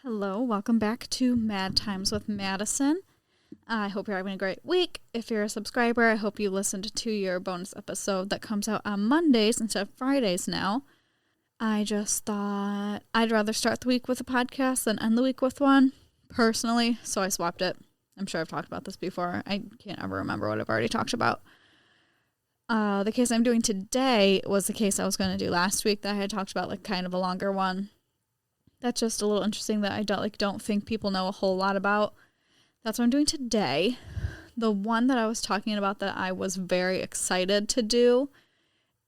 Hello, welcome back to Mad Times with Madison. I hope you're having a great week. If you're a subscriber, I hope you listened to your bonus episode that comes out on Mondays instead of Fridays now. I just thought I'd rather start the week with a podcast than end the week with one, personally, so I swapped it. I'm sure I've talked about this before. I can't ever remember what I've already talked about. The case I'm doing today was the case I was going to do last week that I had talked about, like kind of a longer one. That's just a little interesting that I don't think people know a whole lot about. That's what I'm doing today. The one that I was talking about that I was very excited to do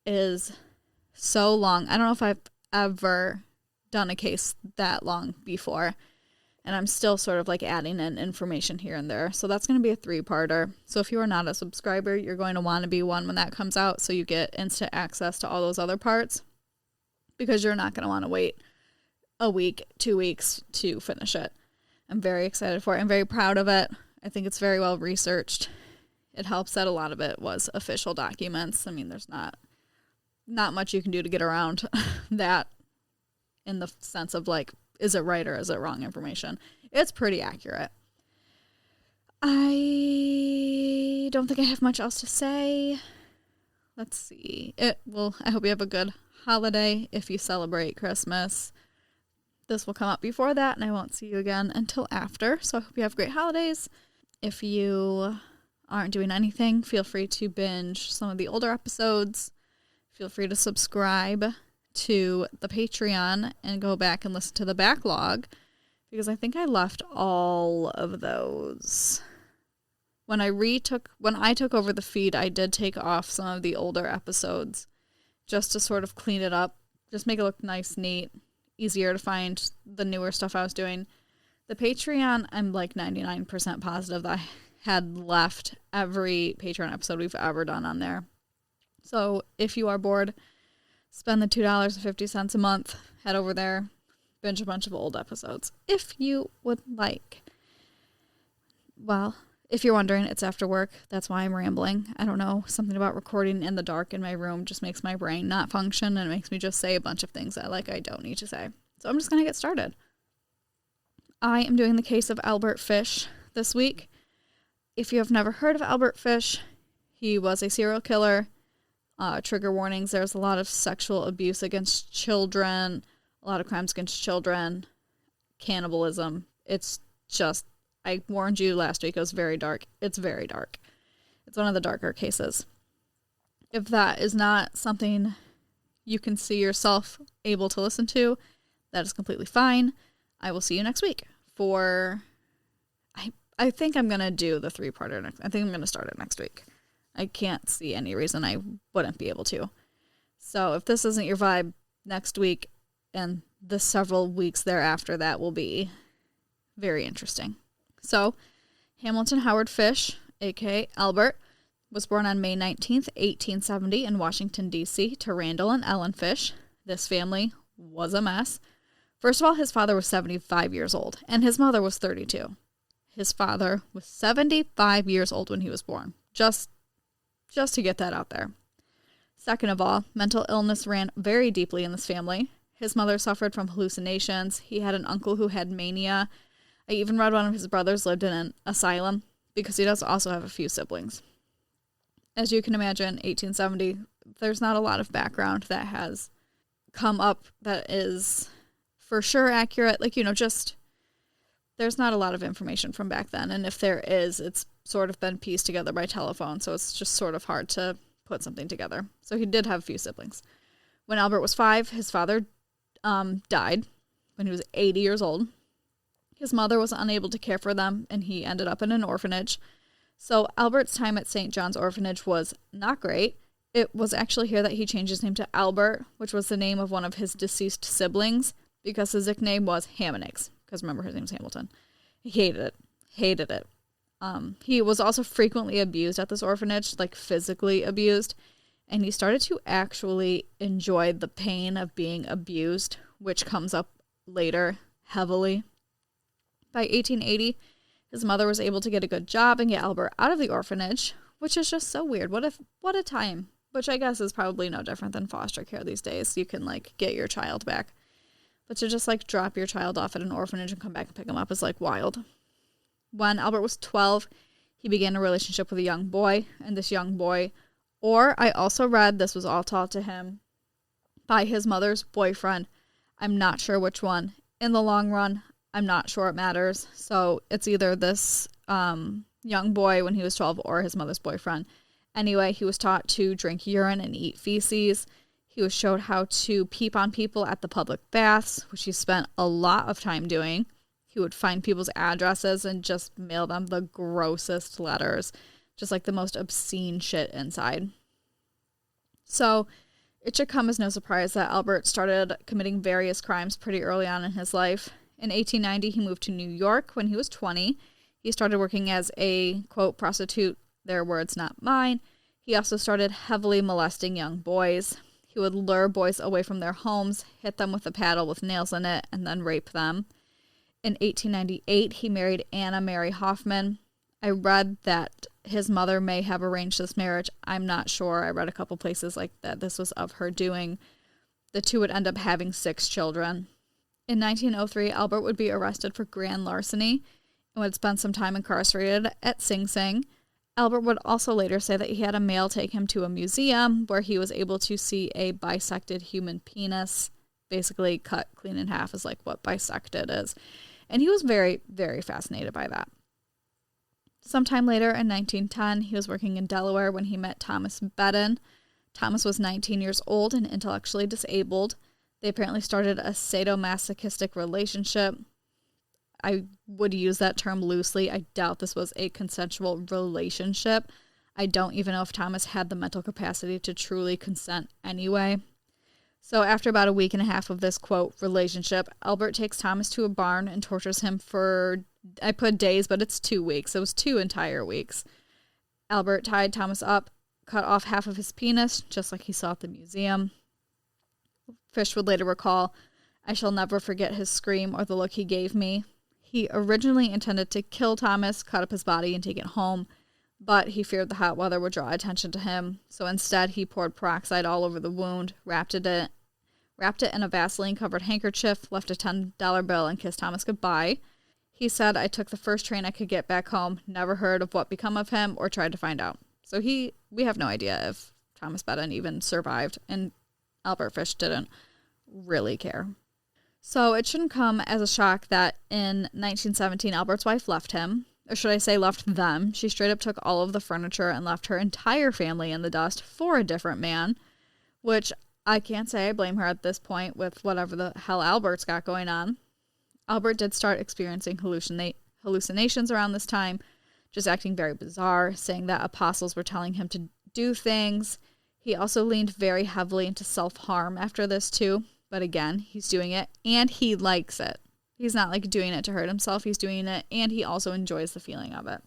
is so long. I don't know if I've ever done a case that long before. And I'm still sort of like adding in information here and there. So that's going to be a 3-parter. So if you are not a subscriber, you're going to want to be one when that comes out so you get instant access to all those other parts. Because you're not going to want to wait a week, 2 weeks to finish it. I'm very excited for it. I'm very proud of it. I think it's very well researched. It helps that a lot of it was official documents. I mean, there's not much you can do to get around that in the sense of like, is it right or is it wrong information? It's pretty accurate. I don't think I have much else to say. Let's see. I hope you have a good holiday if you celebrate Christmas. This will come up before that, and I won't see you again until after. So I hope you have great holidays. If you aren't doing anything, feel free to binge some of the older episodes. Feel free to subscribe to the Patreon and go back and listen to the backlog, because I think I left all of those. When I took over the feed, I did take off some of the older episodes just to sort of clean it up, just make it look nice, neat, easier to find the newer stuff I was doing. The Patreon, I'm like 99% positive that I had left every Patreon episode we've ever done on there. So if you are bored, spend the $2.50 a month, head over there, binge a bunch of old episodes if you would like. Well, if you're wondering, it's after work. That's why I'm rambling. I don't know. Something about recording in the dark in my room just makes my brain not function, and it makes me just say a bunch of things that I don't need to say. So I'm just going to get started. I am doing the case of Albert Fish this week. If you have never heard of Albert Fish, he was a serial killer. Trigger warnings. There's a lot of sexual abuse against children, a lot of crimes against children, cannibalism. It's just, I warned you last week, it was very dark. It's very dark. It's one of the darker cases. If that is not something you can see yourself able to listen to, that is completely fine. I will see you next week for, I think I'm going to do the 3-parter next. I think I'm going to start it next week. I can't see any reason I wouldn't be able to. So if this isn't your vibe, next week and the several weeks thereafter, that will be very interesting. So, Hamilton Howard Fish, a.k.a. Albert, was born on May 19th, 1870 in Washington, D.C. to Randall and Ellen Fish. This family was a mess. First of all, his father was 75 years old, and his mother was 32. His father was 75 years old when he was born. Just to get that out there. Second of all, mental illness ran very deeply in this family. His mother suffered from hallucinations. He had an uncle who had mania. I even read one of his brothers lived in an asylum because he does also have a few siblings. As you can imagine, 1870, there's not a lot of background that has come up that is for sure accurate. There's not a lot of information from back then. And if there is, it's sort of been pieced together by telephone. So it's just sort of hard to put something together. So he did have a few siblings. When Albert was 5, his father died when he was 80 years old. His mother was unable to care for them, and he ended up in an orphanage. So Albert's time at St. John's Orphanage was not great. It was actually here that he changed his name to Albert, which was the name of one of his deceased siblings, because his nickname was Ham and Eggs. Because remember, his name's Hamilton. He hated it. He was also frequently abused at this orphanage, like physically abused. And he started to actually enjoy the pain of being abused, which comes up later heavily. By 1880, his mother was able to get a good job and get Albert out of the orphanage, which is just so weird. What a time. Which I guess is probably no different than foster care these days. You can, get your child back. But to just like drop your child off at an orphanage and come back and pick him up is like wild. When Albert was 12, he began a relationship with a young boy, and this young boy, or I also read this was all taught to him by his mother's boyfriend. I'm not sure which one. In the long run, I'm not sure it matters. So it's either this young boy when he was 12 or his mother's boyfriend. Anyway, he was taught to drink urine and eat feces. He was showed how to peep on people at the public baths, which he spent a lot of time doing. He would find people's addresses and just mail them the grossest letters, just like the most obscene shit inside. So it should come as no surprise that Albert started committing various crimes pretty early on in his life. In 1890, he moved to New York when he was 20. He started working as a, quote, prostitute, their words, not mine. He also started heavily molesting young boys. He would lure boys away from their homes, hit them with a paddle with nails in it, and then rape them. In 1898, he married Anna Mary Hoffman. I read that his mother may have arranged this marriage. I'm not sure. I read a couple places like that this was of her doing. The two would end up having 6 children. In 1903, Albert would be arrested for grand larceny and would spend some time incarcerated at Sing Sing. Albert would also later say that he had a male take him to a museum where he was able to see a bisected human penis, basically cut clean in half is like what bisected is. And he was very, very fascinated by that. Sometime later in 1910, he was working in Delaware when he met Thomas Bedden. Thomas was 19 years old and intellectually disabled. They apparently started a sadomasochistic relationship. I would use that term loosely. I doubt this was a consensual relationship. I don't even know if Thomas had the mental capacity to truly consent anyway. So after about a week and a half of this, quote, relationship, Albert takes Thomas to a barn and tortures him for, I put days, but it's 2 weeks. It was 2 entire weeks. Albert tied Thomas up, cut off half of his penis, just like he saw at the museum. Fish would later recall, I shall never forget his scream or the look he gave me. He originally intended to kill Thomas, cut up his body, and take it home, but he feared the hot weather would draw attention to him, so instead he poured peroxide all over the wound, wrapped it in a Vaseline-covered handkerchief, left a $10 bill, and kissed Thomas goodbye. He said, I took the first train I could get back home, never heard of what become of him, or tried to find out. So we have no idea if Thomas Bedden even survived, and Albert Fish didn't really care. So it shouldn't come as a shock that in 1917, Albert's wife left him, or should I say left them. She straight up took all of the furniture and left her entire family in the dust for a different man, which I can't say I blame her at this point with whatever the hell Albert's got going on. Albert did start experiencing hallucinations around this time, just acting very bizarre, saying that apostles were telling him to do things. He also leaned very heavily into self-harm after this too. But again, he's doing it and he likes it. He's not like doing it to hurt himself. He's doing it and he also enjoys the feeling of it.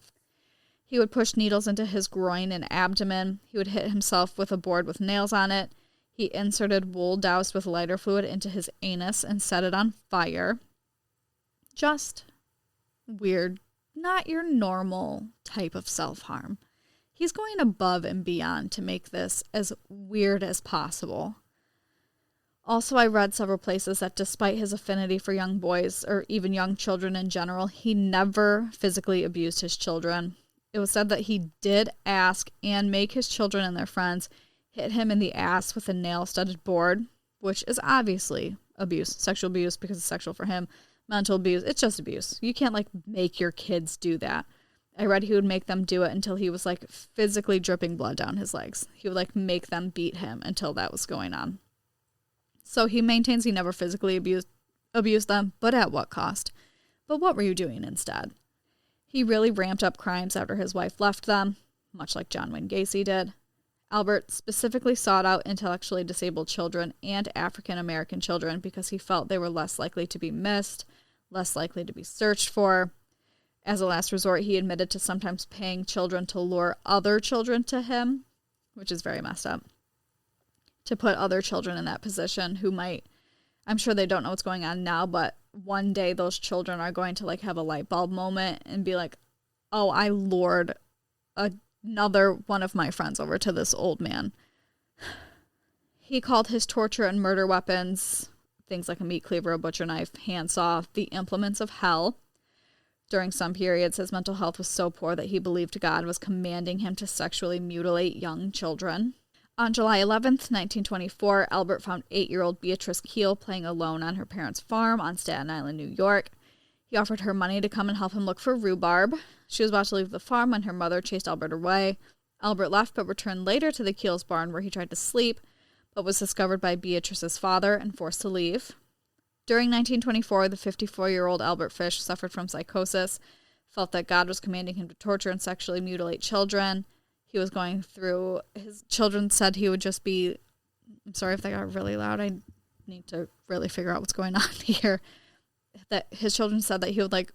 He would push needles into his groin and abdomen. He would hit himself with a board with nails on it. He inserted wool doused with lighter fluid into his anus and set it on fire. Just weird. Not your normal type of self-harm. He's going above and beyond to make this as weird as possible. Also, I read several places that despite his affinity for young boys, or even young children in general, he never physically abused his children. It was said that he did ask and make his children and their friends hit him in the ass with a nail-studded board, which is obviously abuse, sexual abuse because it's sexual for him, mental abuse, it's just abuse. You can't, make your kids do that. I read he would make them do it until he was, physically dripping blood down his legs. He would, make them beat him until that was going on. So he maintains he never physically abused them, but at what cost? But what were you doing instead? He really ramped up crimes after his wife left them, much like John Wayne Gacy did. Albert specifically sought out intellectually disabled children and African American children because he felt they were less likely to be missed, less likely to be searched for. As a last resort, he admitted to sometimes paying children to lure other children to him, which is very messed up. To put other children in that position who might, I'm sure they don't know what's going on now, but one day those children are going to have a light bulb moment and be like, oh, I lured another one of my friends over to this old man. He called his torture and murder weapons, things like a meat cleaver, a butcher knife, handsaw, the implements of hell. During some periods, his mental health was so poor that he believed God was commanding him to sexually mutilate young children. On July 11th, 1924, Albert found 8-year-old Beatrice Kiel playing alone on her parents' farm on Staten Island, New York. He offered her money to come and help him look for rhubarb. She was about to leave the farm when her mother chased Albert away. Albert left but returned later to the Kiel's barn where he tried to sleep, but was discovered by Beatrice's father and forced to leave. During 1924, the 54-year-old Albert Fish suffered from psychosis, felt that God was commanding him to torture and sexually mutilate children. He was going through, his children said he would just be, I'm sorry if that got really loud, I need to really figure out what's going on here. That his children said that he would like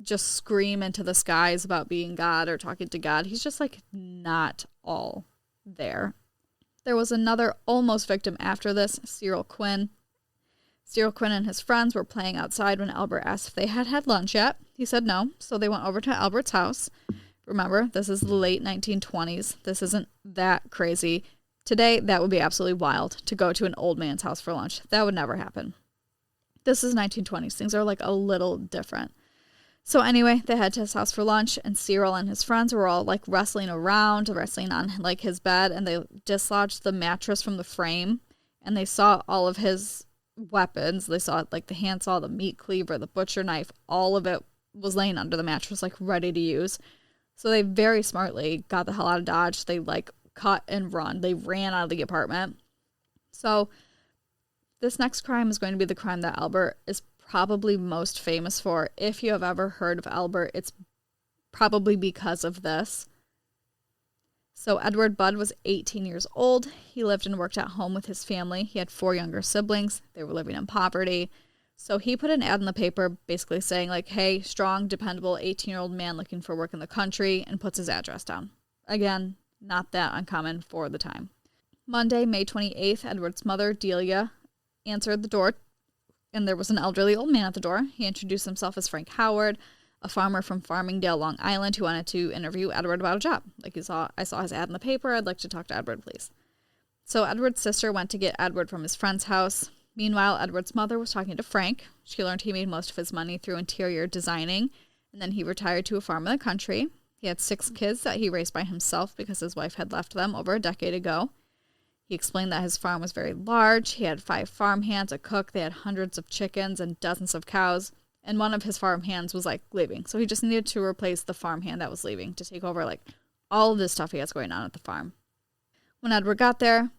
just scream into the skies about being God or talking to God. He's just like not all there. There was another almost victim after this, Cyrill Quinn. Cyrill Quinn and his friends were playing outside when Albert asked if they had had lunch yet. He said no, so they went over to Albert's house. Remember, this is the late 1920s. This isn't that crazy. Today, that would be absolutely wild to go to an old man's house for lunch. That would never happen. This is 1920s. Things are like a little different. So anyway, they head to his house for lunch, and Cyrill and his friends were all like wrestling around, wrestling on like his bed, and they dislodged the mattress from the frame, and they saw all of his weapons. They saw like the handsaw, the meat cleaver, the butcher knife, all of it was laying under the mattress, like ready to use. So they very smartly got the hell out of Dodge. They like cut and run. They ran out of the apartment. So this next crime is going to be the crime that Albert is probably most famous for. If you have ever heard of Albert, it's probably because of this. So Edward Budd was 18 years old. He lived and worked at home with his family. He had 4 younger siblings. They were living in poverty. So he put an ad in the paper basically saying like, hey, strong, dependable 18-year-old man looking for work in the country, and puts his address down. Again, not that uncommon for the time. Monday, May 28th, Edward's mother, Delia, answered the door, and there was an elderly old man at the door. He introduced himself as Frank Howard, a farmer from Farmingdale, Long Island, who wanted to interview Edward about a job. Like I saw his ad in the paper. I'd like to talk to Edward, please. So Edward's sister went to get Edward from his friend's house. Meanwhile, Edward's mother was talking to Frank. She learned he made most of his money through interior designing, and then he retired to a farm in the country. He had 6 kids that he raised by himself because his wife had left them over a decade ago. He explained that his farm was very large. He had 5 farmhands, a cook. They had hundreds of chickens and dozens of cows. And one of his farmhands was like leaving. So he just needed to replace the farmhand that was leaving to take over like all of this stuff he has going on at the farm. When Edward got there,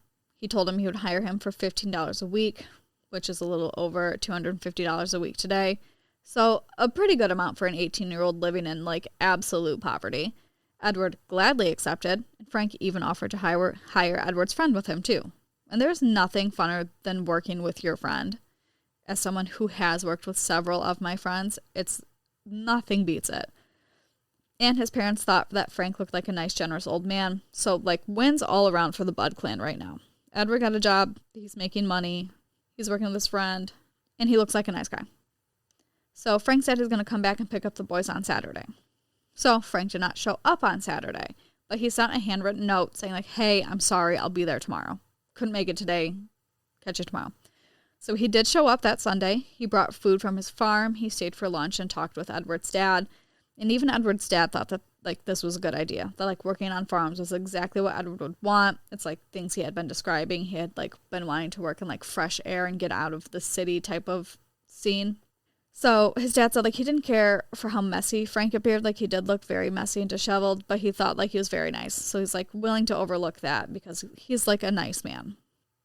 he told him he would hire him for $15 a week, which is a little over $250 a week today. So a pretty good amount for an 18-year-old living in like absolute poverty. Edward gladly accepted, and Frank even offered to hire Edward's friend with him too. And there's nothing funner than working with your friend. As someone who has worked with several of my friends, it's nothing beats it. And his parents thought that Frank looked like a nice, generous old man. So like wins all around for the Budd clan right now. Edward got a job, he's making money, he's working with his friend, and he looks like a nice guy. So Frank said he's going to come back and pick up the boys on Saturday. So Frank did not show up on Saturday, but he sent a handwritten note saying like, hey, I'm sorry, I'll be there tomorrow. Couldn't make it today. Catch you tomorrow. So he did show up that Sunday. He brought food from his farm. He stayed for lunch and talked with Edward's dad. And even Edward's dad thought that like this was a good idea. That like working on farms was exactly what Edward would want. It's like things he had been describing. He had like been wanting to work in like fresh air and get out of the city type of scene. So his dad said like he didn't care for how messy Frank appeared. Like he did look very messy and disheveled, but he thought like he was very nice. So he's like willing to overlook that because he's like a nice man.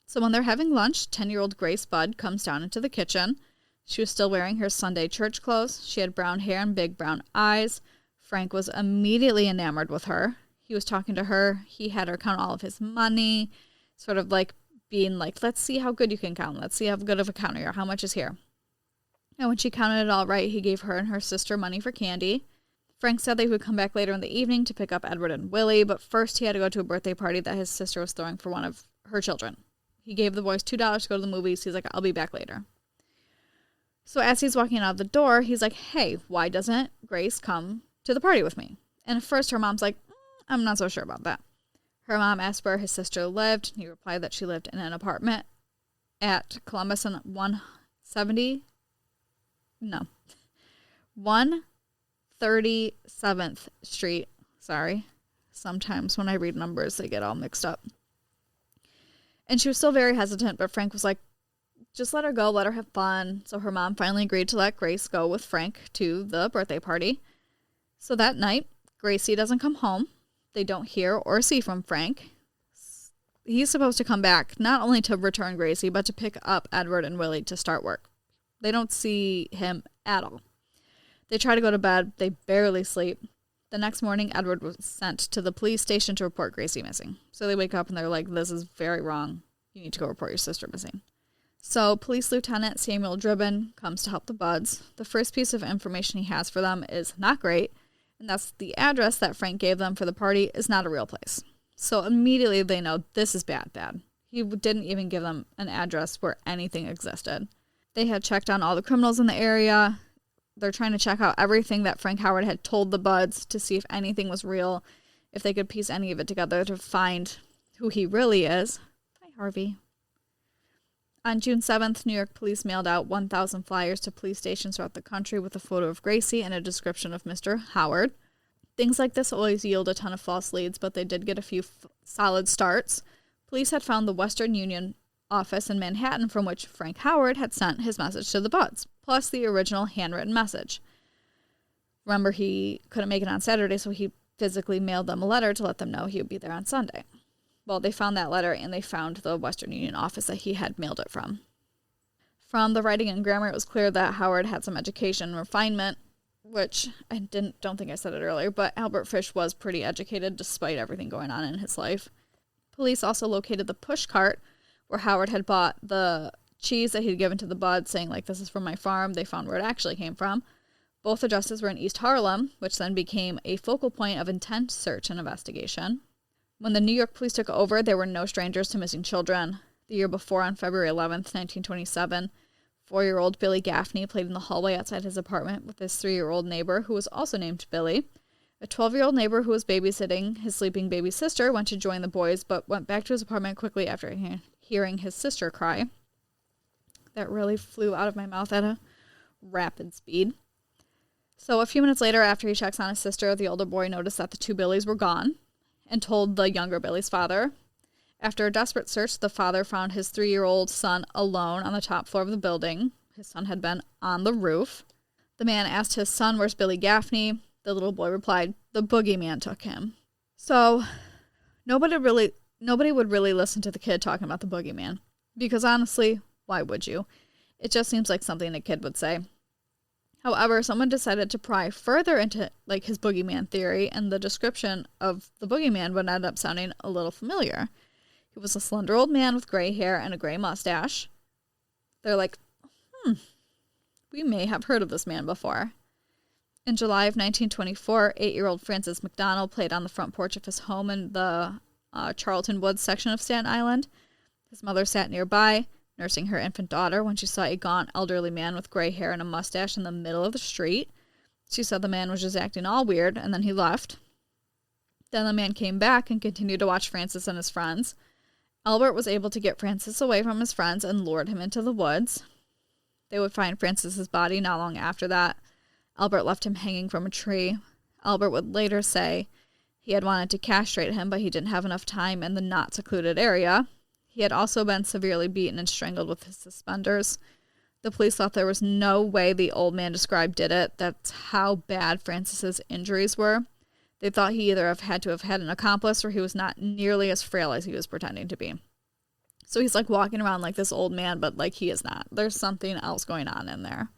So when they're having lunch, 10-year-old Grace Budd comes down into the kitchen. She was still wearing her Sunday church clothes. She had brown hair and big brown eyes. Frank was immediately enamored with her. He was talking to her. He had her count all of his money, sort of like being like, let's see how good you can count. Let's see how good of a counter you are. How much is here? And when she counted it all right, he gave her and her sister money for candy. Frank said they would come back later in the evening to pick up Edward and Willie, but first he had to go to a birthday party that his sister was throwing for one of her children. He gave the boys $2 to go to the movies. He's like, I'll be back later. So as he's walking out of the door, he's like, hey, why doesn't Grace come to the party with me? And at first her mom's like, I'm not so sure about that. Her mom asked where his sister lived. He replied that she lived in an apartment at Columbus and 137th Street. Sorry. Sometimes when I read numbers, they get all mixed up. And she was still very hesitant, but Frank was like, just let her go, let her have fun. So her mom finally agreed to let Grace go with Frank to the birthday party. So that night, Gracie doesn't come home. They don't hear or see from Frank. He's supposed to come back, not only to return Gracie, but to pick up Edward and Willie to start work. They don't see him at all. They try to go to bed. They barely sleep. The next morning, Edward was sent to the police station to report Gracie missing. So they wake up and they're like, this is very wrong. You need to go report your sister missing. So Police Lieutenant Samuel Dribbin comes to help the Budds. The first piece of information he has for them is not great, and that's the address that Frank gave them for the party is not a real place. So immediately they know this is bad. He didn't even give them an address where anything existed. They had checked on all the criminals in the area. They're trying to check out everything that Frank Howard had told the Budds to see if anything was real, if they could piece any of it together to find who he really is. Hi, Harvey. On June 7th, New York police mailed out 1,000 flyers to police stations throughout the country with a photo of Gracie and a description of Mr. Howard. Things like this always yield a ton of false leads, but they did get a few solid starts. Police had found the Western Union office in Manhattan from which Frank Howard had sent his message to the Budds, plus the original handwritten message. Remember, he couldn't make it on Saturday, so he physically mailed them a letter to let them know he would be there on Sunday. Well, they found that letter, and they found the Western Union office that he had mailed it from. From the writing and grammar, it was clear that Howard had some education and refinement, which I don't think I said it earlier, but Albert Fish was pretty educated despite everything going on in his life. Police also located the push cart where Howard had bought the cheese that he'd given to the Budds, saying, like, this is from my farm. They found where it actually came from. Both addresses were in East Harlem, which then became a focal point of intense search and investigation. When the New York police took over, they were no strangers to missing children. The year before, on February 11th, 1927, 4-year-old Billy Gaffney played in the hallway outside his apartment with his 3-year-old neighbor, who was also named Billy. A 12-year-old neighbor who was babysitting his sleeping baby sister went to join the boys, but went back to his apartment quickly after hearing his sister cry. That really flew out of my mouth at a rapid speed. So a few minutes later, after he checks on his sister, the older boy noticed that the 2 Billies were gone and told the younger Billy's father. After a desperate search, the father found his 3-year-old son alone on the top floor of the building. His son had been on the roof. The man asked his son, where's Billy Gaffney? The little boy replied, the boogeyman took him. So nobody would really listen to the kid talking about the boogeyman. Because honestly, why would you? It just seems like something a kid would say. However, someone decided to pry further into his boogeyman theory, and the description of the boogeyman would end up sounding a little familiar. He was a slender old man with gray hair and a gray mustache. They're like, we may have heard of this man before. In July of 1924, 8-year-old Francis McDonald played on the front porch of his home in the Charlton Woods section of Staten Island. His mother sat nearby, nursing her infant daughter, when she saw a gaunt elderly man with gray hair and a mustache in the middle of the street. She said the man was just acting all weird, and then he left. Then the man came back and continued to watch Francis and his friends. Albert was able to get Francis away from his friends and lured him into the woods. They would find Francis's body not long after that. Albert left him hanging from a tree. Albert would later say he had wanted to castrate him, but he didn't have enough time in the not secluded area. He had also been severely beaten and strangled with his suspenders. The police thought there was no way the old man described did it. That's how bad Francis's injuries were. They thought he either had to have had an accomplice or he was not nearly as frail as he was pretending to be. So he's walking around like this old man, but he is not. There's something else going on in there.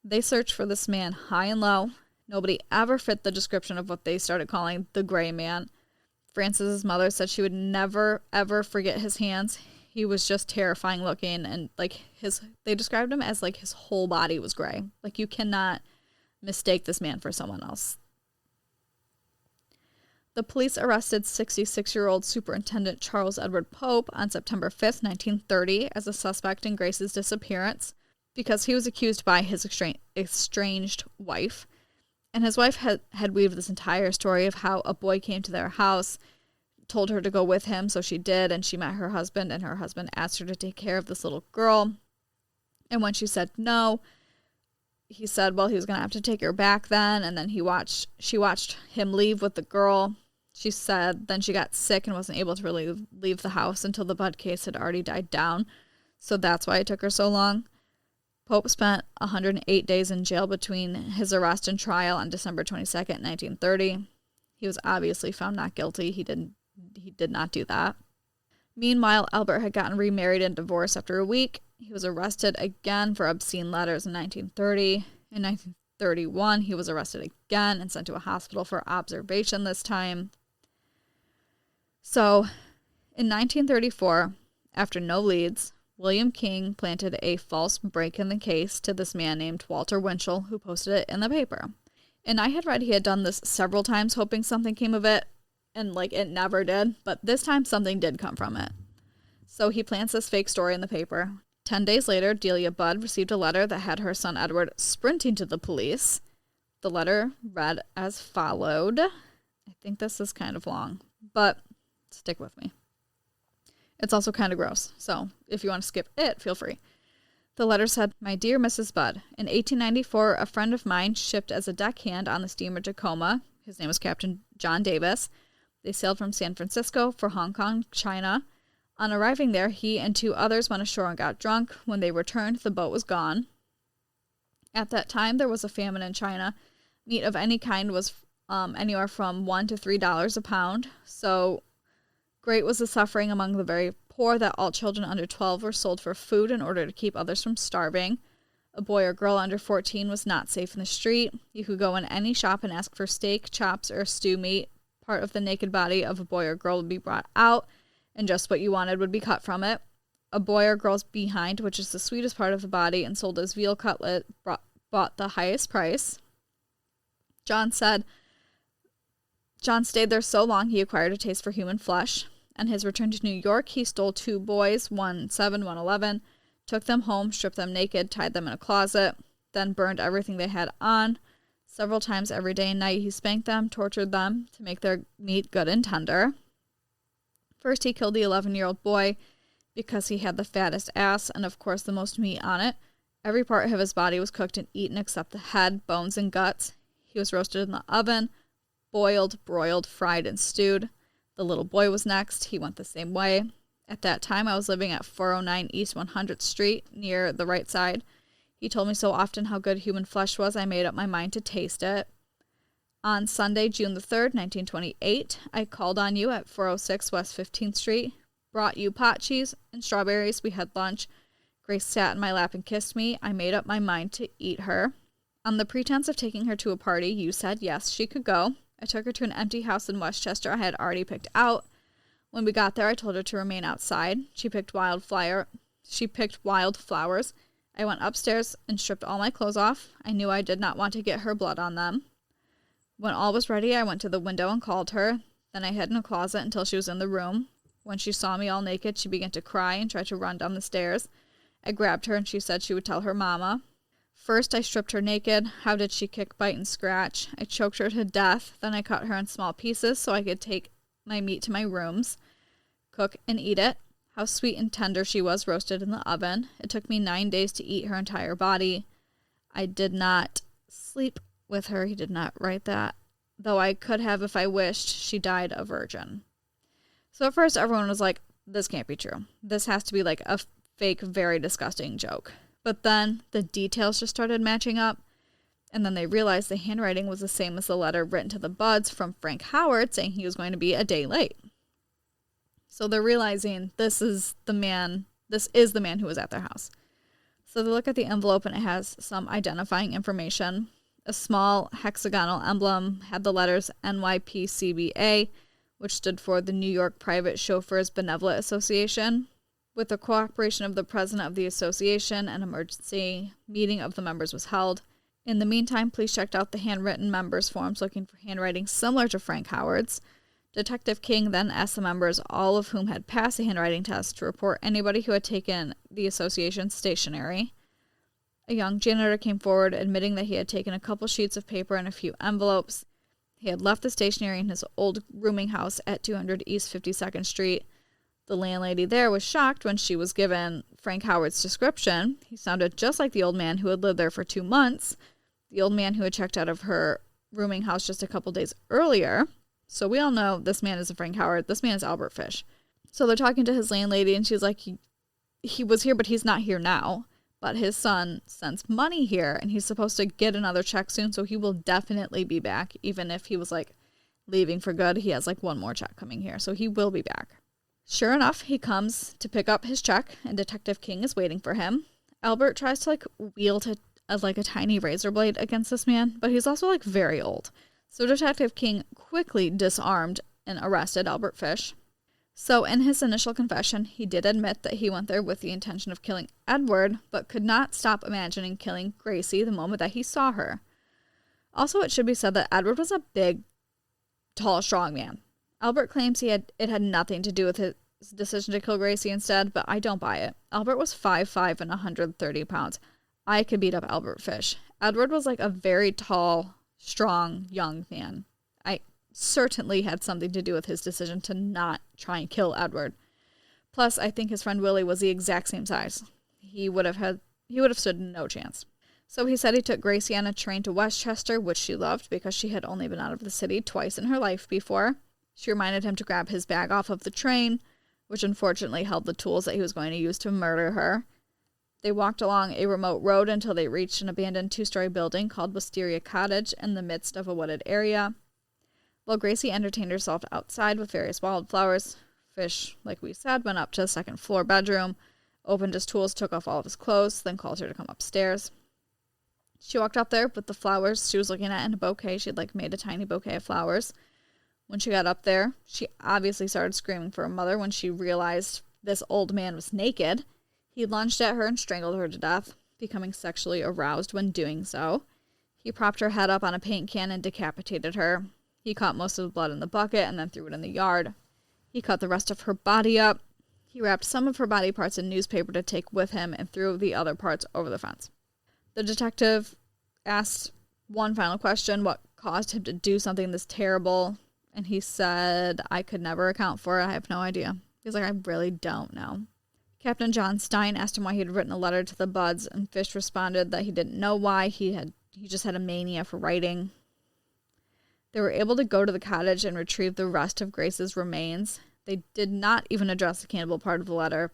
They searched for this man high and low. Nobody ever fit the description of what they started calling the gray man. Francis's mother said she would never, ever forget his hands. He was just terrifying looking, and they described him as his whole body was gray. You cannot mistake this man for someone else. The police arrested 66-year-old Superintendent Charles Edward Pope on September 5th, 1930, as a suspect in Grace's disappearance because he was accused by his estranged wife. And his wife had weaved this entire story of how a boy came to their house told her to go with him, so she did, and she met her husband, and her husband asked her to take care of this little girl. And when she said no, he said, well, he was going to have to take her back then, and then she watched him leave with the girl. She said then she got sick and wasn't able to really leave the house until the Bud case had already died down, so that's why it took her so long. Pope spent 108 days in jail between his arrest and trial on December 22nd, 1930. He was obviously found not guilty. He did not do that. Meanwhile, Albert had gotten remarried and divorced after a week. He was arrested again for obscene letters in 1930. In 1931, he was arrested again and sent to a hospital for observation this time. So, in 1934, after no leads, William King planted a false break in the case to this man named Walter Winchell, who posted it in the paper. And I had read he had done this several times, hoping something came of it, and it never did, but this time something did come from it. So he plants this fake story in the paper. 10 days later, Delia Budd received a letter that had her son Edward sprinting to the police. The letter read as followed. I think this is kind of long, but stick with me. It's also kind of gross, so if you want to skip it, feel free. The letter said, "My dear Mrs. Budd, in 1894, a friend of mine shipped as a deckhand on the steamer Tacoma. His name was Captain John Davis. They sailed from San Francisco for Hong Kong, China. On arriving there, he and 2 others went ashore and got drunk. When they returned, the boat was gone. At that time, there was a famine in China. Meat of any kind was anywhere from $1 to $3 a pound. So great was the suffering among the very poor that all children under 12 were sold for food in order to keep others from starving. A boy or girl under 14 was not safe in the street. You could go in any shop and ask for steak, chops, or stew meat. Part of the naked body of a boy or girl would be brought out, and just what you wanted would be cut from it. A boy or girl's behind, which is the sweetest part of the body and sold as veal cutlet, bought the highest price." John said John stayed there so long he acquired a taste for human flesh. On his return to New York, he stole 2 boys, one 7, one 11, took them home, stripped them naked, tied them in a closet, then burned everything they had on. Several times every day and night he spanked them, tortured them to make their meat good and tender. First he killed the 11-year-old boy because he had the fattest ass and of course the most meat on it. Every part of his body was cooked and eaten except the head, bones, and guts. He was roasted in the oven, boiled, broiled, fried, and stewed. The little boy was next. He went the same way. At that time, I was living at 409 East 100th Street, near the right side. He told me so often how good human flesh was, I made up my mind to taste it. On Sunday, June the 3rd, 1928, I called on you at 406 West 15th Street, brought you pot cheese and strawberries. We had lunch. Grace sat in my lap and kissed me. I made up my mind to eat her. On the pretense of taking her to a party, you said yes, she could go. I took her to an empty house in Westchester I had already picked out. When we got there, I told her to remain outside. She picked wild flowers. I went upstairs and stripped all my clothes off. I knew I did not want to get her blood on them. When all was ready, I went to the window and called her. Then I hid in a closet until she was in the room. When she saw me all naked, she began to cry and tried to run down the stairs. I grabbed her and she said she would tell her mama. First, I stripped her naked. How did she kick, bite, and scratch? I choked her to death. Then I cut her in small pieces so I could take my meat to my rooms, cook and eat it. How sweet and tender she was roasted in the oven. It took me 9 days to eat her entire body. I did not sleep with her. He did not write that, though I could have if I wished. She died a virgin. So at first everyone was like, this can't be true. This has to be like a fake, very disgusting joke. But then the details just started matching up. And then they realized the handwriting was the same as the letter written to the Budds from Frank Howard saying he was going to be a day late. So they're realizing this is the man who was at their house. So they look at the envelope and it has some identifying information. A small hexagonal emblem had the letters NYPCBA, which stood for the New York Private Chauffeurs Benevolent Association. With the cooperation of the president of the association, an emergency meeting of the members was held. In the meantime, police checked out the handwritten members' forms looking for handwriting similar to Frank Howard's. Detective King then asked the members, all of whom had passed the handwriting test, to report anybody who had taken the association's stationery. A young janitor came forward admitting that he had taken a couple sheets of paper and a few envelopes. He had left the stationery in his old rooming house at 200 East 52nd Street. The landlady there was shocked when she was given Frank Howard's description. He sounded just like the old man who had lived there for 2 months, the old man who had checked out of her rooming house just a couple days earlier. So we all know this man isn't Frank Howard. This man is Albert Fish. So they're talking to his landlady, and she's like, he was here, but he's not here now. But his son sends money here, and he's supposed to get another check soon, so he will definitely be back. Even if he was, like, leaving for good, he has, like, one more check coming here, so he will be back. Sure enough, he comes to pick up his check, and Detective King is waiting for him. Albert tries to, like, wield a tiny razor blade against this man, but he's also, like, very old. So Detective King quickly disarmed and arrested Albert Fish. So in his initial confession, he did admit that he went there with the intention of killing Edward, but could not stop imagining killing Gracie the moment that he saw her. Also, it should be said that Edward was a big, tall, strong man. Albert claims it had nothing to do with his decision to kill Gracie instead, but I don't buy it. Albert was 5'5" and 130 pounds. I could beat up Albert Fish. Edward was like a very tall, strong, young man. I certainly had something to do with his decision to not try and kill Edward. Plus, I think his friend Willie was the exact same size. He would have stood no chance. So he said he took Gracie on a train to Westchester, which she loved because she had only been out of the city twice in her life before. She reminded him to grab his bag off of the train, which unfortunately held the tools that he was going to use to murder her. They walked along a remote road until they reached an abandoned 2-story building called Wisteria Cottage in the midst of a wooded area. While Gracie entertained herself outside with various wildflowers, Fish, like we said, went up to the second floor bedroom, opened his tools, took off all of his clothes, then called her to come upstairs. She walked up there with the flowers she was looking at in a bouquet. She had made a tiny bouquet of flowers. When she got up there, she obviously started screaming for her mother when she realized this old man was naked. He lunged at her and strangled her to death, becoming sexually aroused when doing so. He propped her head up on a paint can and decapitated her. He caught most of the blood in the bucket and then threw it in the yard. He cut the rest of her body up. He wrapped some of her body parts in newspaper to take with him and threw the other parts over the fence. The detective asked one final question: what caused him to do something this terrible? And he said, I could never account for it. I have no idea. He's like, I really don't know. Captain John Stein asked him why he had written a letter to the Budds, and Fish responded that he didn't know why. He just had a mania for writing. They were able to go to the cottage and retrieve the rest of Grace's remains. They did not even address the cannibal part of the letter.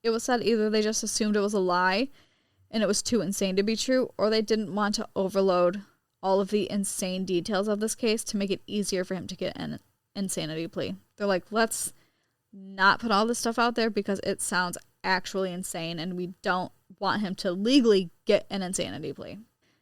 It was said either they just assumed it was a lie and it was too insane to be true, or they didn't want to overload all of the insane details of this case to make it easier for him to get an insanity plea. They're like, let's not put all this stuff out there because it sounds actually insane and we don't want him to legally get an insanity plea.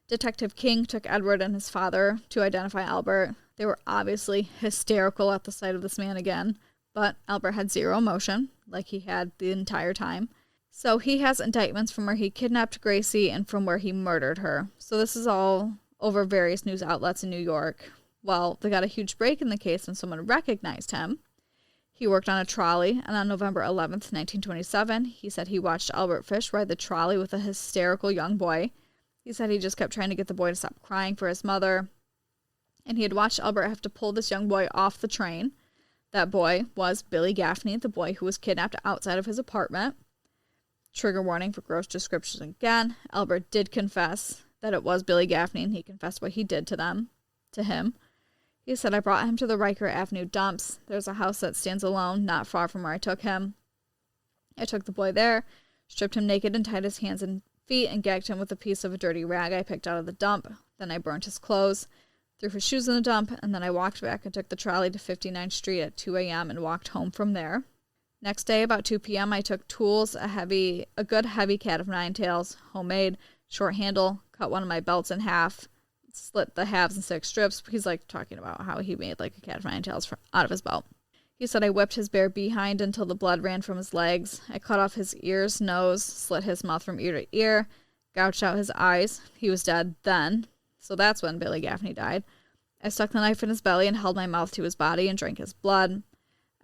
Detective King took Edward and his father to identify Albert. They were obviously hysterical at the sight of this man again, but Albert had zero emotion, like he had the entire time. So he has indictments from where he kidnapped Gracie and from where he murdered her. So this is all over various news outlets in New York. Well, they got a huge break in the case when someone recognized him. He worked on a trolley, and on November 11th, 1927, he said he watched Albert Fish ride the trolley with a hysterical young boy. He said he just kept trying to get the boy to stop crying for his mother. And he had watched Albert have to pull this young boy off the train. That boy was Billy Gaffney, the boy who was kidnapped outside of his apartment. Trigger warning for gross descriptions again. Albert did confess that it was Billy Gaffney, and he confessed what he did to him. He said, I brought him to the Riker Avenue dumps. There's a house that stands alone, not far from where I took him. I took the boy there, stripped him naked and tied his hands and feet and gagged him with a piece of a dirty rag I picked out of the dump. Then I burnt his clothes, threw his shoes in the dump, and then I walked back and took the trolley to 59th Street at 2 a.m. and walked home from there. Next day, about 2 p.m., I took tools, a good heavy cat of nine tails, homemade, short handle, cut one of my belts in half, slit the halves in 6 strips. He's talking about how he made a cat of nine tails out of his belt. He said I whipped his bare behind until the blood ran from his legs. I cut off his ears, nose, slit his mouth from ear to ear, gouged out his eyes. He was dead then. So that's when Billy Gaffney died. I stuck the knife in his belly and held my mouth to his body and drank his blood.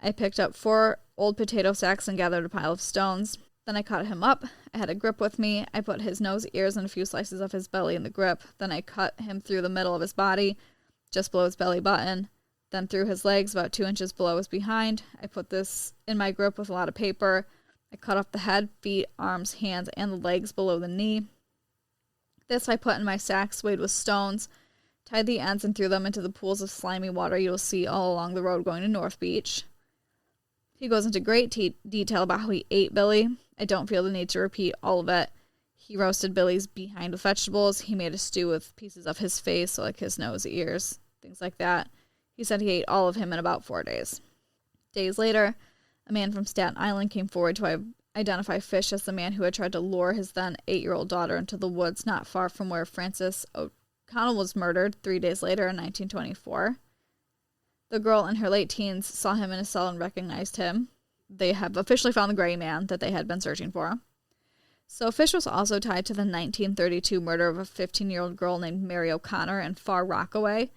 I picked up 4 old potato sacks and gathered a pile of stones. Then I cut him up. I had a grip with me. I put his nose, ears, and a few slices of his belly in the grip. Then I cut him through the middle of his body, just below his belly button, then through his legs about 2 inches below his behind. I put this in my grip with a lot of paper. I cut off the head, feet, arms, hands, and the legs below the knee. This I put in my sack swayed with stones, tied the ends and threw them into the pools of slimy water you will see all along the road going to North Beach. He goes into great detail about how he ate Billy. I don't feel the need to repeat all of it. He roasted Billy's behind with vegetables. He made a stew with pieces of his face, so like his nose, ears, things like that. He said he ate all of him in about 4 days. Days later, a man from Staten Island came forward to identify Fish as the man who had tried to lure his then 8-year-old daughter into the woods not far from where Frances O'Connell was murdered 3 days later in 1924. The girl in her late teens saw him in a cell and recognized him. They have officially found the gray man that they had been searching for. So Fish was also tied to the 1932 murder of a 15-year-old girl named Mary O'Connor in Far Rockaway.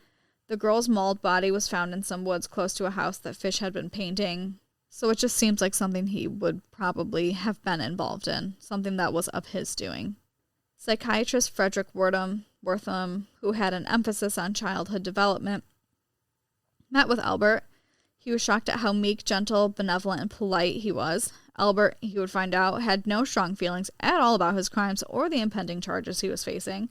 The girl's mauled body was found in some woods close to a house that Fish had been painting. So it just seems like something he would probably have been involved in, something that was of his doing. Psychiatrist Frederick Wortham, who had an emphasis on childhood development, met with Albert. He was shocked at how meek, gentle, benevolent, and polite he was. Albert, he would find out, had no strong feelings at all about his crimes or the impending charges he was facing.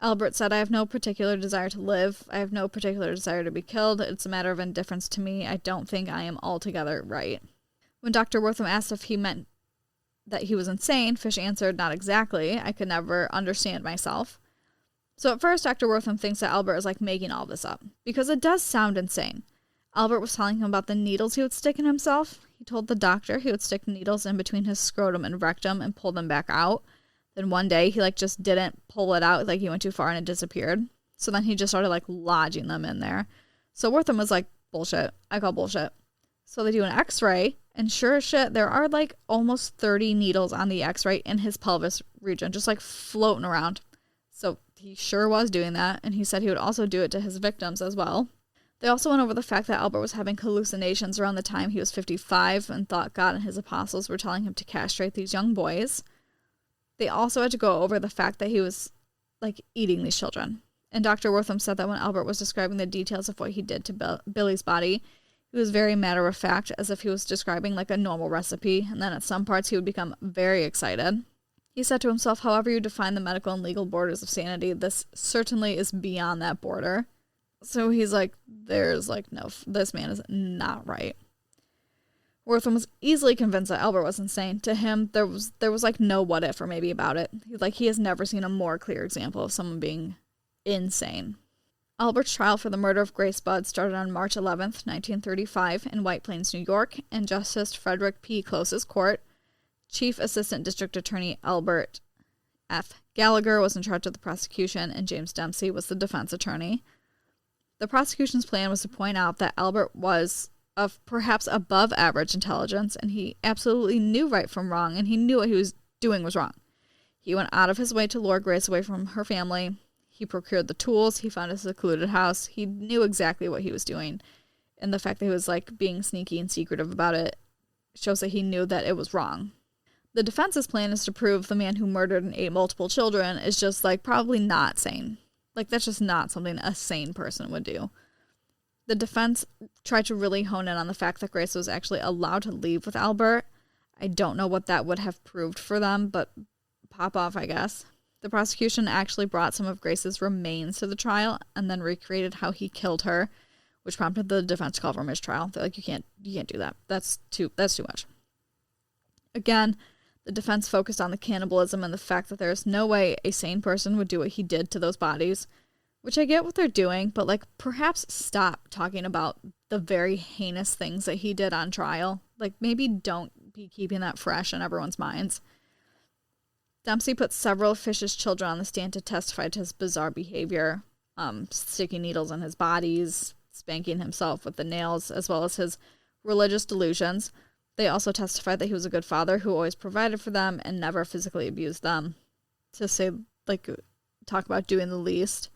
Albert said, "I have no particular desire to live. I have no particular desire to be killed. It's a matter of indifference to me. I don't think I am altogether right." When Dr. Wortham asked if he meant that he was insane, Fish answered, "Not exactly. I could never understand myself." So at first, Dr. Wortham thinks that Albert is making all this up, because it does sound insane. Albert was telling him about the needles he would stick in himself. He told the doctor he would stick needles in between his scrotum and rectum and pull them back out. Then one day, he just didn't pull it out, he went too far and it disappeared. So then he just started lodging them in there. So Wortham was like, bullshit. I call bullshit. So they do an x-ray, and sure as shit, there are almost 30 needles on the x-ray in his pelvis region, just floating around. So he sure was doing that, and he said he would also do it to his victims as well. They also went over the fact that Albert was having hallucinations around the time he was 55 and thought God and his apostles were telling him to castrate these young boys. They also had to go over the fact that he was, eating these children. And Dr. Wortham said that when Albert was describing the details of what he did to Billy's body, he was very matter-of-fact, as if he was describing, a normal recipe, and then at some parts he would become very excited. He said to himself, however you define the medical and legal borders of sanity, this certainly is beyond that border. So he's no, this man is not right. Wortham was easily convinced that Albert was insane. To him, there was no what if or maybe about it. He has never seen a more clear example of someone being insane. Albert's trial for the murder of Grace Budd started on March 11th, 1935 in White Plains, New York, in Justice Frederick P. Close's court. Chief Assistant District Attorney Albert F. Gallagher was in charge of the prosecution, and James Dempsey was the defense attorney. The prosecution's plan was to point out that Albert was of perhaps above average intelligence, and he absolutely knew right from wrong, and he knew what he was doing was wrong. He went out of his way to lure Grace away from her family. He procured the tools. He found a secluded house. He knew exactly what he was doing, and the fact that he was being sneaky and secretive about it shows that he knew that it was wrong. The defense's plan is to prove the man who murdered and ate multiple children is just probably not sane. That's just not something a sane person would do. The defense tried to really hone in on the fact that Grace was actually allowed to leave with Albert. I don't know what that would have proved for them, but pop off, I guess. The prosecution actually brought some of Grace's remains to the trial and then recreated how he killed her, which prompted the defense to call for mistrial. They're you can't do that. That's too much. Again, the defense focused on the cannibalism and the fact that there is no way a sane person would do what he did to those bodies, which I get what they're doing, but perhaps stop talking about the very heinous things that he did on trial. Maybe don't be keeping that fresh in everyone's minds. Dempsey put several of Fish's children on the stand to testify to his bizarre behavior, sticking needles in his bodies, spanking himself with the nails, as well as his religious delusions. They also testified that he was a good father who always provided for them and never physically abused them. To say, talk about doing the least.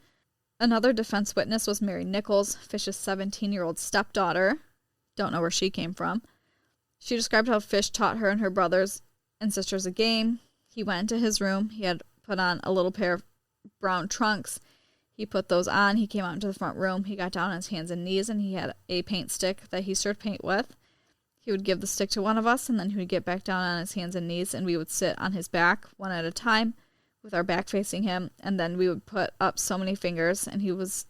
Another defense witness was Mary Nichols, Fish's 17-year-old stepdaughter. Don't know where she came from. She described how Fish taught her and her brothers and sisters a game. He went into his room. He had put on a little pair of brown trunks. He put those on. He came out into the front room. He got down on his hands and knees, and he had a paint stick that he stirred paint with. He would give the stick to one of us, and then he would get back down on his hands and knees, and we would sit on his back one at a time with our back facing him, and then we would put up so many fingers, and he was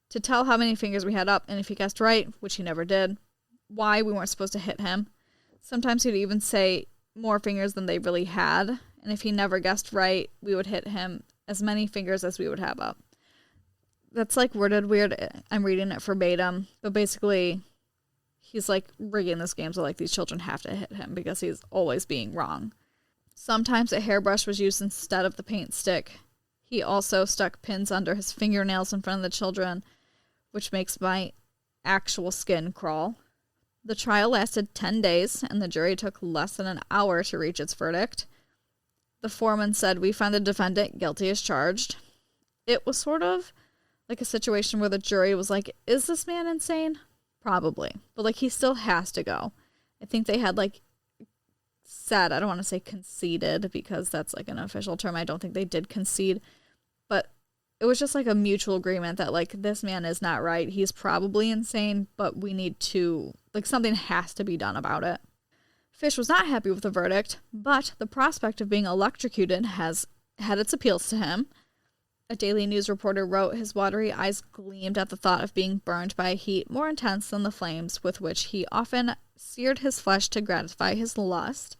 to tell how many fingers we had up, and if he guessed right, which he never did, why we weren't supposed to hit him. Sometimes he'd even say more fingers than they really had, and if he never guessed right, we would hit him as many fingers as we would have up. That's like worded weird. I'm reading it verbatim, but basically he's like rigging this game so like these children have to hit him because he's always being wrong. Sometimes a hairbrush was used instead of the paint stick. He also stuck pins under his fingernails in front of the children, which makes my actual skin crawl. The trial lasted 10 days, and the jury took less than an hour to reach its verdict. The foreman said, "We find the defendant guilty as charged." It was sort of like a situation where the jury was like, is this man insane? Probably. But like he still has to go. I think they had like said, I don't want to say conceded because that's like an official term. I don't think they did concede. But it was just like a mutual agreement that like this man is not right. He's probably insane, but we need to, like something has to be done about it. Fish was not happy with the verdict, but the prospect of being electrocuted has had its appeals to him. A Daily News reporter wrote his watery eyes gleamed at the thought of being burned by a heat more intense than the flames with which he often seared his flesh to gratify his lust.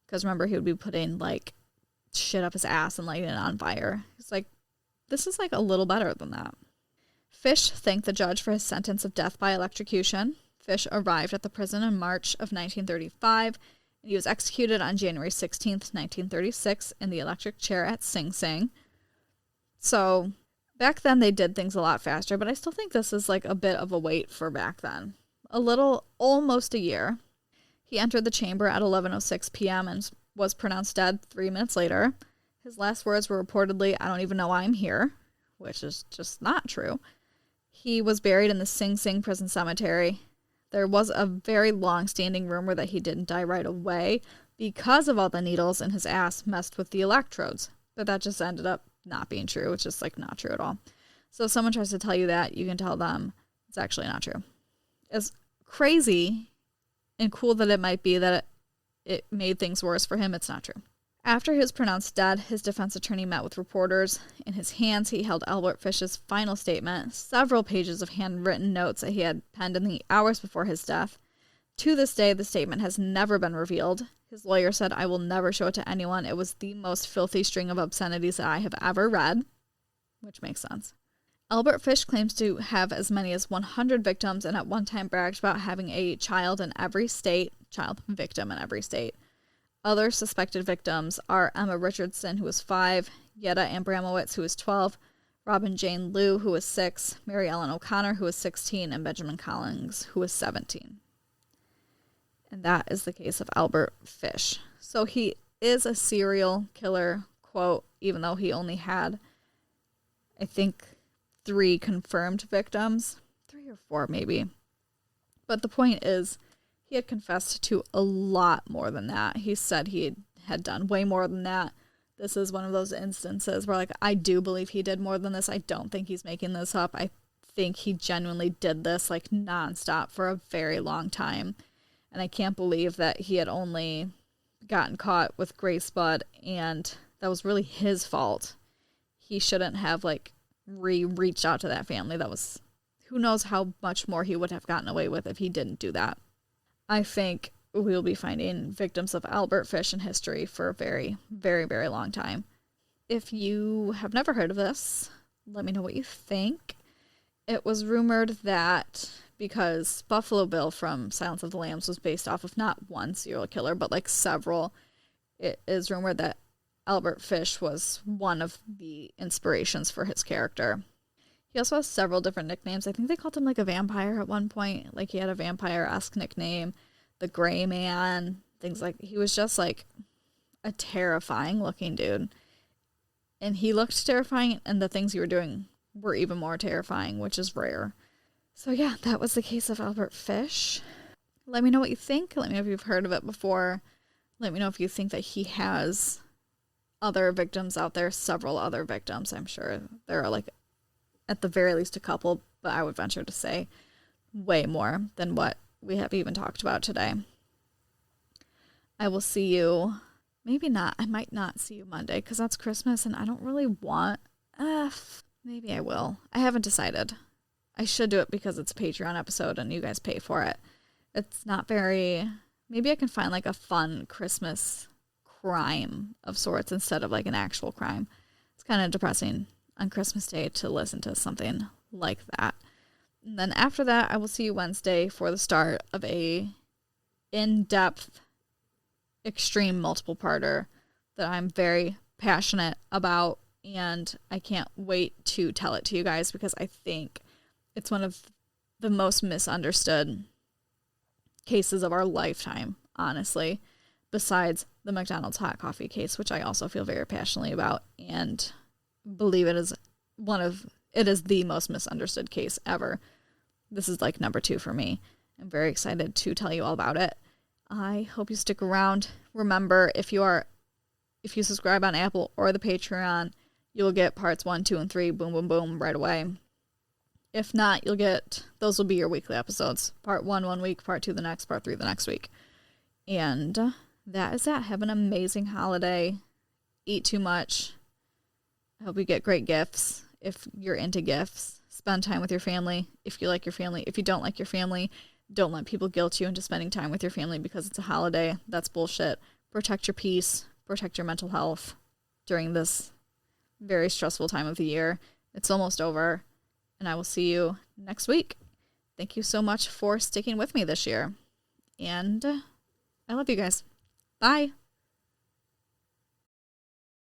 Because remember, he would be putting like shit up his ass and lighting it on fire. He's like, this is like a little better than that. Fish thanked the judge for his sentence of death by electrocution. Fish arrived at the prison in March of 1935, and he was executed on January 16th, 1936 in the electric chair at Sing Sing. So back then they did things a lot faster, but I still think this is like a bit of a wait for back then. Almost a year. He entered the chamber at 11:06 p.m. and was pronounced dead 3 minutes later. His last words were reportedly, "I don't even know why I'm here," which is just not true. He was buried in the Sing Sing prison cemetery. There was a very long-standing rumor that he didn't die right away because of all the needles in his ass messed with the electrodes, but that just ended up not being true. It's just like not true at all. So if someone tries to tell you that, you can tell them it's actually not true. As crazy and cool that it might be that it made things worse for him, it's not true. After he was pronounced dead, his defense attorney met with reporters. In his hands, he held Albert Fish's final statement, several pages of handwritten notes that he had penned in the hours before his death. To this day, the statement has never been revealed. His lawyer said, "I will never show it to anyone. It was the most filthy string of obscenities that I have ever read," which makes sense. Albert Fish claims to have as many as 100 victims and at one time bragged about having a child victim in every state. Other suspected victims are Emma Richardson, who was 5, Yetta Abramowitz, who was 12, Robin Jane Liu, who was 6, Mary Ellen O'Connor, who was 16, and Benjamin Collins, who was 17. And that is the case of Albert Fish. So he is a serial killer, quote, even though he only had, I think, 3 confirmed victims. 3 or 4, maybe. But the point is, he had confessed to a lot more than that. He said he had done way more than that. This is one of those instances where, like, I do believe he did more than this. I don't think he's making this up. I think he genuinely did this, like, nonstop for a very long time. And I can't believe that he had only gotten caught with Grace Budd, and that was really his fault. He shouldn't have, like, reached out to that family. That was, who knows how much more he would have gotten away with if he didn't do that. I think we'll be finding victims of Albert Fish in history for a very, very, very long time. If you have never heard of this, let me know what you think. It was rumored that because Buffalo Bill from Silence of the Lambs was based off of not one serial killer, but like several, it is rumored that Albert Fish was one of the inspirations for his character. He also has several different nicknames. I think they called him like a vampire at one point. Like he had a vampire-esque nickname, the Gray Man, things like, he was just like a terrifying looking dude. And he looked terrifying, and the things he were doing were even more terrifying, which is rare. So yeah, that was the case of Albert Fish. Let me know what you think. Let me know if you've heard of it before. Let me know if you think that he has other victims out there, several other victims. I'm sure there are like at the very least a couple, but I would venture to say way more than what we have even talked about today. I will see you, maybe not, I might not see you Monday because that's Christmas and I don't really want, maybe I will. I haven't decided. I should do it because it's a Patreon episode and you guys pay for it. It's not very, maybe I can find like a fun Christmas crime of sorts instead of like an actual crime. It's kind of depressing on Christmas Day to listen to something like that. And then after that, I will see you Wednesday for the start of a in-depth, extreme multiple-parter that I'm very passionate about, and I can't wait to tell it to you guys because I think it's one of the most misunderstood cases of our lifetime, honestly, besides the McDonald's hot coffee case, which I also feel very passionately about and believe it is the most misunderstood case ever. This is like number 2 for me. I'm very excited to tell you all about it. I hope you stick around. Remember, if you subscribe on Apple or the Patreon, you'll get parts 1, 2, and 3, boom, boom, boom, right away. If not, those will be your weekly episodes. Part 1 one week, part 2 the next, part 3 the next week. And that is that. Have an amazing holiday. Eat too much. I hope you get great gifts if you're into gifts. Spend time with your family if you like your family. If you don't like your family, don't let people guilt you into spending time with your family because it's a holiday. That's bullshit. Protect your peace. Protect your mental health during this very stressful time of the year. It's almost over, and I will see you next week. Thank you so much for sticking with me this year, and I love you guys. Bye.